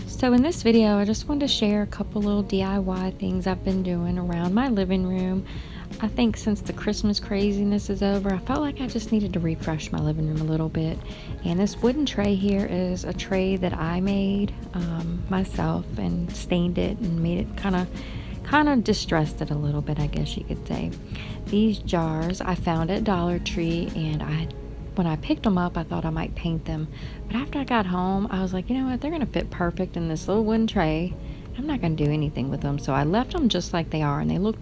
So in this video, I just wanted to share a couple little DIY things I've been doing around my living room. I think since the Christmas craziness is over, I felt like I just needed to refresh my living room a little bit. And this wooden tray here is a tray that I made myself and stained it and made it kind of distressed it a little bit, I guess you could say. These jars I found at Dollar Tree, and when I picked them up, I thought I might paint them. But after I got home, I was like, you know what? They're going to fit perfect in this little wooden tray. I'm not going to do anything with them. So I left them just like they are, and they look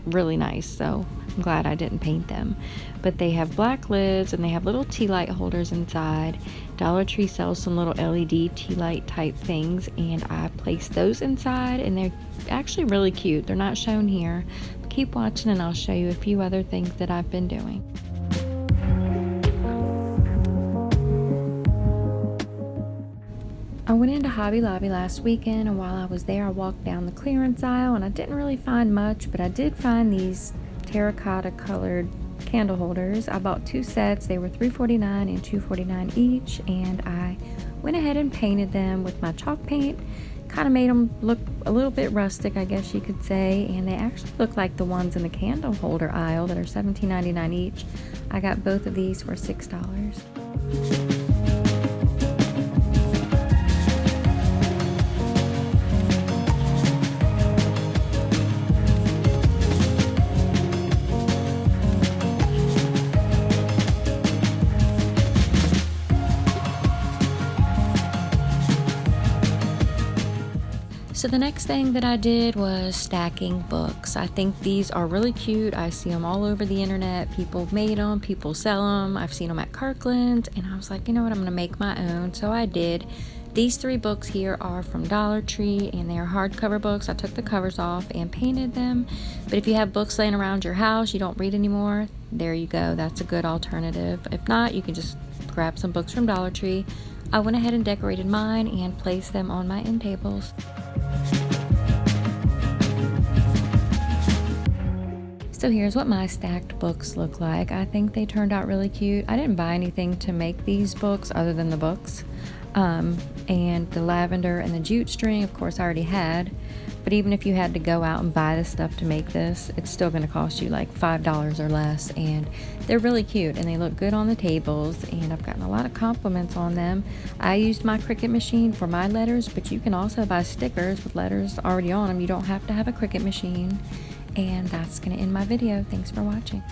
really nice. So I'm glad I didn't paint them. But they have black lids, and they have little tea light holders inside. Dollar Tree sells some little LED tea light type things, and I placed those inside, and they're actually really cute. They're not shown here. But keep watching, and I'll show you a few other things that I've been doing. I went into Hobby Lobby last weekend, and while I was there, I walked down the clearance aisle, and I didn't really find much, but I did find these terracotta colored candle holders. I bought 2 sets. They were $3.49 and $2.49 each, and I went ahead and painted them with my chalk paint. Kind of made them look a little bit rustic, I guess you could say, and they actually look like the ones in the candle holder aisle that are $17.99 each. I got both of these for $6. So the next thing that I did was stacking books. I think these are really cute. I see them all over the internet. People made them, people sell them. I've seen them at Kirkland's, and I was like, you know what, I'm gonna make my own. So I did. These 3 books here are from Dollar Tree, and they are hardcover books. I took the covers off and painted them. But if you have books laying around your house, you don't read anymore, there you go. That's a good alternative. If not, you can just grab some books from Dollar Tree. I went ahead and decorated mine and placed them on my end tables. So here's what my stacked books look like. I think they turned out really cute. I didn't buy anything to make these books other than the books. And the lavender and the jute string, of course, I already had. But even if you had to go out and buy the stuff to make this, it's still going to cost you like $5 or less. And they're really cute, and they look good on the tables, and I've gotten a lot of compliments on them. I used my Cricut machine for my letters, but you can also buy stickers with letters already on them. You don't have to have a Cricut machine. And that's going to end my video. Thanks for watching.